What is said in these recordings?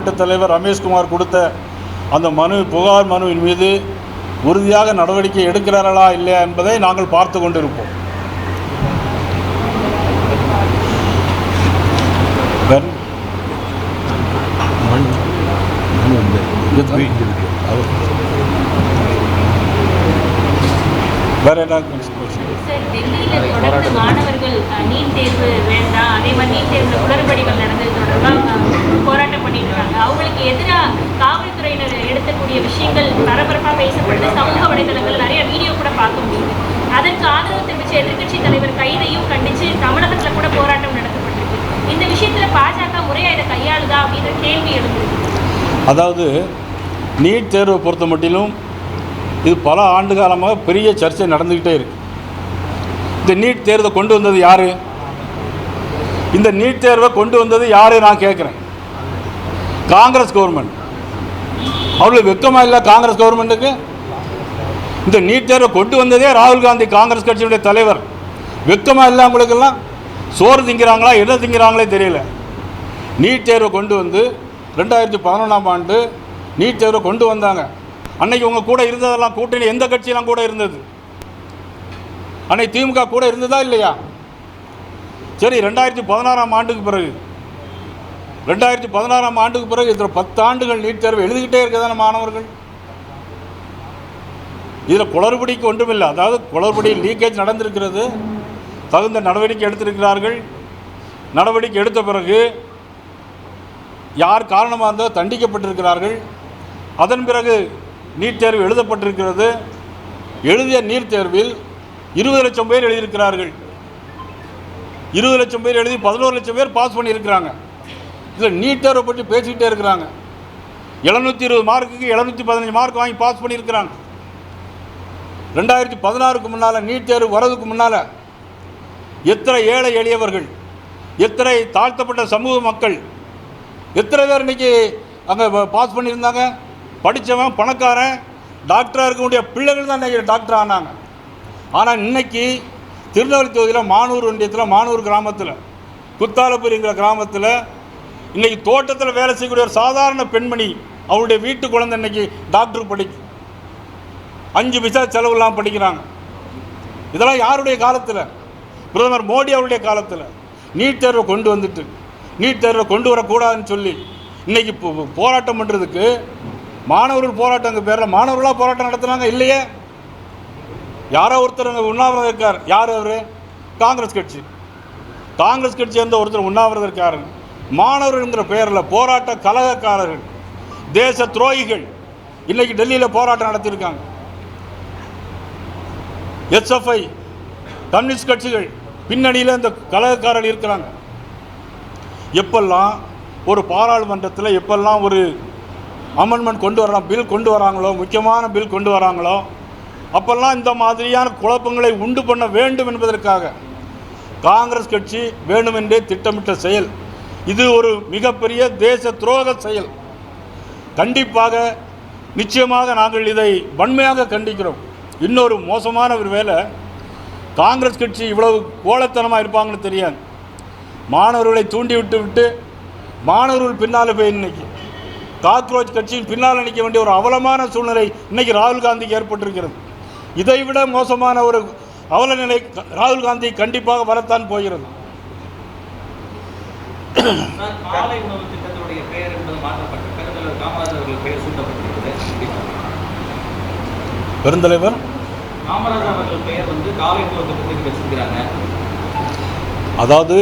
மாவட்ட தலைவர் ரமேஷ்குமார் கொடுத்த அந்த புகார் மனுவின் மீது உறுதியாக நடவடிக்கை எடுக்கிறார்களா இல்லையா என்பதை நாங்கள் பார்த்து கொண்டிருப்போம். வேற என்ன மாணவர்கள் நீட் தேர்வு வேண்டாம், அதே மாதிரி நீட் தேர்வில் குளறுபடிகள் நடந்தது தொடர்பாக போராட்டம் பண்ணிட்டு இருக்காங்க. அவங்களுக்கு எதிராக காவல்துறையினர் எடுக்கக்கூடிய விஷயங்கள் பரபரப்பாக பேசப்படுது. சமூக வலைதளங்கள் நிறைய வீடியோ கூட பார்க்க முடியுது. அதற்கு ஆதரவு தெரிவித்த எதிர்க்கட்சி தலைவர் கைதையும் கண்டித்து தமிழகத்தில் கூட போராட்டம் நடத்தப்பட்டிருக்கு. இந்த விஷயத்தில் பாஜக முறையாக இதை கையாளுதா அப்படின்ற கேள்வி எழுந்தது. அதாவது நீட் தேர்வை பொறுத்த மட்டிலும் இது பல ஆண்டு காலமாக பெரிய சர்ச்சை நடந்துக்கிட்டே இருக்கு. இந்த நீட் தேர்வை கொண்டு வந்தது யார்? இந்த நீட் தேர்வை கொண்டு வந்தது யார் நான் கேட்குறேன். காங்கிரஸ் கவர்மெண்ட். அவ்வளோ வெக்கமா இல்லை காங்கிரஸ் கவர்மெண்ட்டுக்கு? இந்த நீட் தேர்வை கொண்டு வந்ததே ராகுல் காந்தி, காங்கிரஸ் கட்சியுடைய தலைவர். வெக்கமா இல்லை அவங்களுக்கெல்லாம்? சோறு திங்கிறாங்களா என்ன திங்கிறாங்களே தெரியல. நீட் தேர்வை கொண்டு வந்து 2011ஆம் ஆண்டு நீட் தேர்வை கொண்டு வந்தாங்க. அன்னைக்கு உங்க கூட இருந்ததெல்லாம் கூட்டணி எந்த கட்சியெல்லாம் கூட இருந்தது? அன்னைக்கு திமுக கூட இருந்ததா இல்லையா? சரி, 2016ஆம் ஆண்டுக்கு பிறகு 2016ஆம் ஆண்டுக்கு பிறகு இதில் 10 ஆண்டுகள் நீட் தேர்வு எழுதிக்கிட்டே இருக்கதான மாணவர்கள். இதில் குளறுபடிக்கு ஒன்றுமில்லை. அதாவது குளறுபடி லீக்கேஜ் நடந்திருக்கிறது. தகுந்த நடவடிக்கை எடுத்திருக்கிறார்கள். நடவடிக்கை எடுத்த பிறகு யார் காரணமாக இருந்தால் தண்டிக்கப்பட்டிருக்கிறார்கள். அதன் பிறகு நீட் தேர்வு எழுதப்பட்டிருக்கிறது. எழுதிய நீட் தேர்வில் 20 லட்சம் பேர் எழுதியிருக்கிறார்கள். 20 லட்சம் பேர் எழுதி 11 லட்சம் பேர் பாஸ் பண்ணியிருக்கிறாங்க. இதில் நீட் தேர்வை பற்றி பேசிக்கிட்டே இருக்கிறாங்க. 720 மார்க்குக்கு 715 மார்க் வாங்கி பாஸ் பண்ணியிருக்கிறாங்க. 2016க்கு முன்னால் நீட் தேர்வு வரதுக்கு முன்னால் எத்தனை ஏழை எளியவர்கள், எத்தனை தாழ்த்தப்பட்ட சமூக மக்கள், எத்தனை பேர் இன்றைக்கி அங்கே பாஸ் பண்ணியிருந்தாங்க. படித்தவன் பணக்காரன் டாக்டராக இருக்கக்கூடிய பிள்ளைகள் தான் இன்றைக்கி டாக்டர் ஆனாங்க. ஆனால் இன்றைக்கி திருநெல்வேலி தொகுதியில் மானூர் ஒன்றியத்தில் மானூர் கிராமத்தில் குத்தாலப்பூரிங்கிற கிராமத்தில் இன்றைக்கி தோட்டத்தில் வேலை செய்யக்கூடிய ஒரு சாதாரண பெண்மணி, அவருடைய வீட்டு குழந்தை இன்றைக்கி டாக்டர் படிக்கும். 5 பைசா செலவு இல்லாமல் படிக்கிறாங்க. இதெல்லாம் யாருடைய காலத்தில்? பிரதமர் மோடி அவருடைய காலத்தில். நீட் தேர்வை கொண்டு வந்துட்டு நீட் தேர்வை கொண்டு வரக்கூடாதுன்னு சொல்லி இன்றைக்கி போராட்டம் பண்ணுறதுக்கு மாணவர்கள் போராட்டங்க பேரில் மாணவர்களாக போராட்டம் நடத்துனாங்க இல்லையே. யாரோ ஒருத்தர் அங்கே உண்ணாவிரதம் இருக்கார். யார் அவர்? காங்கிரஸ் கட்சி. காங்கிரஸ் கட்சி சேர்ந்த ஒருத்தர் உண்ணாவிரதம் இருக்காரு. மாணவர்கள்ங்கிற பேரில் போராட்ட கலகக்காரர்கள், தேச துரோகிகள் இன்றைக்கி டெல்லியில் போராட்டம் நடத்தியிருக்காங்க. எஸ்எஃப்ஐ கம்யூனிஸ்ட் கட்சிகள் பின்னணியில் இந்த கலகக்காரர்கள் இருக்கிறாங்க. எப்பெல்லாம் ஒரு பாராளுமன்றத்தில் எப்பெல்லாம் ஒரு அமெண்ட்மெண்ட் கொண்டு வரலாம், பில் கொண்டு வராங்களோ, முக்கியமான பில் கொண்டு வராங்களோ, அப்பெல்லாம் இந்த மாதிரியான குழப்பங்களை உண்டு பண்ண வேண்டும் என்பதற்காக காங்கிரஸ் கட்சி வேண்டுமென்றே திட்டமிட்ட செயல். இது ஒரு மிகப்பெரிய தேச துரோக செயல். கண்டிப்பாக நிச்சயமாக நாங்கள் இதை வன்மையாக கண்டிக்கிறோம். இன்னொரு மோசமான ஒரு வேலை, காங்கிரஸ் கட்சி இவ்வளவு கோலத்தனமாக இருப்பாங்கன்னு தெரியாது. மாணவர்களை தூண்டி விட்டு மாணவர்கள் பின்னால் போய் இன்னைக்கு காக்ரோச் கட்சியின் பின்னால் நிற்க வேண்டிய ஒரு அவலமான சூழ்நிலை இன்னைக்கு ராகுல் காந்திக்கு ஏற்பட்டிருக்கிறது. இதைவிட மோசமான ஒரு அவல நிலை ராகுல் காந்தி கண்டிப்பாக வரத்தான் போகிறது. பெருந்தலைவர் அதாவது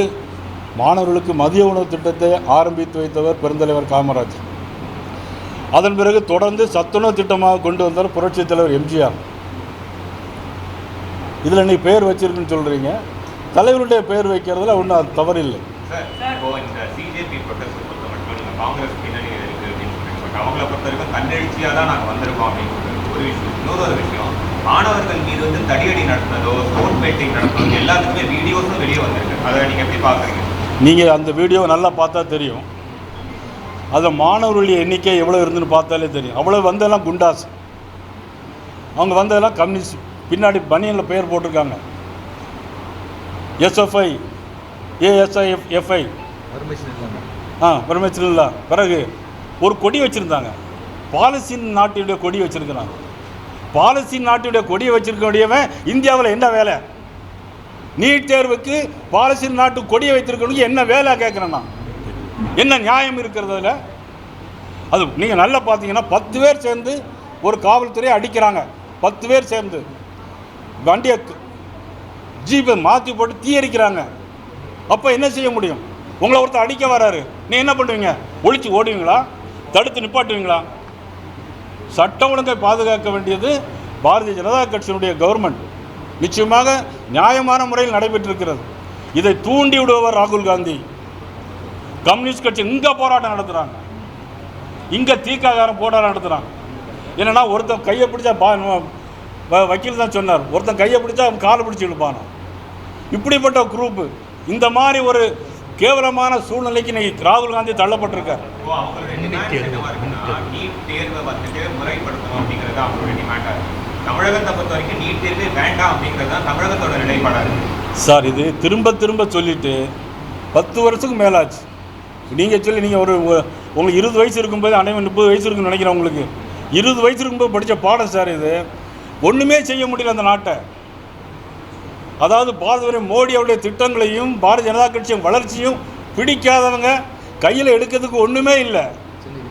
மாணவர்களுக்கு மதிய உணவு திட்டத்தை ஆரம்பித்து வைத்தவர் பெருந்தலைவர் காமராஜர். அதன் பிறகு தொடர்ந்து சத்துணவு திட்டமாக கொண்டு வந்தவர் புரட்சித் தலைவர் எம்ஜிஆர். இதில் இன்னைக்கு பெயர் வச்சிருக்குன்னு சொல்கிறீங்க. தலைவருடைய பெயர் வைக்கிறதுல ஒன்றும் தவறில்லை. அவங்கள பொறுத்த வரைக்கும் கண்டெழுச்சியாக தான் நாங்கள் வந்திருக்கோம் அப்படின்னு ஒரு விஷயம். இன்னொரு விஷயம், மாணவர்கள் மீது வந்து தடியடி நடத்தினதோ ஸ்போர்ட் பேட்டிங் நடத்தினதோ எல்லாத்துக்குமே வீடியோஸும் வெளியே வந்திருக்கு. அதை நீங்கள் எப்படி பார்க்குறீங்க? நீங்கள் அந்த வீடியோ நல்லா பார்த்தா தெரியும். அதில் மாணவர்களுடைய எண்ணிக்கை எவ்வளோ இருந்துன்னு பார்த்தாலே தெரியும். அவ்வளோ வந்ததெல்லாம் குண்டாஸ், அவங்க வந்ததெல்லாம் கம்யூனிஸ்ட். பின்னாடி பனியனில் பெயர் போட்டிருக்காங்க. எஸ்எஃப்ஐ, ஏஎஸ்ஐஎஃப்ஐ, பர்மிஷன் இல்லை. பிறகு ஒரு கொடி வச்சுருந்தாங்க, பாலஸ்தீன் நாட்டுடைய கொடி வச்சுருக்கிறாங்க. பாலஸ்தீன் நாட்டுடைய கொடியை வச்சிருக்கக்கூடியவன் இந்தியாவில் என்ன வேலை? நீட் தேர்வுக்கு பாலஸ்தீன் நாட்டு கொடியை வைத்திருக்கவனுக்கு என்ன வேலை கேட்குறேன்னா, என்ன நியாயம் இருக்கிறதுல? அது நீங்கள் நல்லா பார்த்தீங்கன்னா 10 பேர் சேர்ந்து ஒரு காவல்துறையை அடிக்கிறாங்க. 10 பேர் சேர்ந்து வண்டியை ஜீப்பை மாற்றி போட்டு தீயடிக்கிறாங்க. அப்போ என்ன செய்ய முடியும்? உங்களை ஒருத்தர் அடிக்க வராரு, நீ என்ன பண்ணுவீங்க? ஒழிச்சு ஓடுவீங்களா? தடுத்து நிப்பாட்டுவீங்களா? சட்டம் ஒழுங்கை பாதுகாக்க வேண்டியது பாரதிய ஜனதா கட்சியினுடைய கவர்மெண்ட். நிச்சயமாக நியாயமான முறையில் நடைபெற்றிருக்கிறது. இதை தூண்டி விடுபவர் ராகுல் காந்தி. கம்யூனிஸ்ட் கட்சி இங்கே போராட்டம் நடத்துகிறாங்க, இங்கே தீக்காகாரம் போராட்டம் நடத்துகிறாங்க. என்னென்னா ஒருத்தன் கையை பிடிச்சா வக்கீல் தான் சொன்னார், ஒருத்தன் கையை பிடிச்சா அவன் காலை பிடிச்சி இழுப்பானோ. இப்படிப்பட்ட குரூப்பு இந்த மாதிரி ஒரு கேவலமான சூழ்நிலைக்கு இன்னைக்கு ராகுல் காந்தி தள்ளப்பட்டிருக்கார். தமிழகத்தை பொறுத்த வரைக்கும் நீட் தேர்வே வேண்டாம் அப்படிங்கிறது தான் தமிழகத்தோட நிலைப்பாடாக சார். இது திரும்ப திரும்ப சொல்லிட்டு 10 வருஷத்துக்கு மேலாச்சு. நீங்கள் சொல்லி நீங்கள் உங்களுக்கு 20 வயசு இருக்கும்போது, அனைவரும் 30 வயசு இருக்குன்னு நினைக்கிறேன். உங்களுக்கு 20 வயசு இருக்கும்போது படித்த பாடம் சார் இது. ஒன்றுமே செய்ய முடியல அந்த நாட்டை. அதாவது பாரத மோடியோடைய திட்டங்களையும் பாரதிய ஜனதா கட்சியின் வளர்ச்சியும் பிடிக்காதவங்க கையில் எடுக்கிறதுக்கு ஒன்றுமே இல்லை.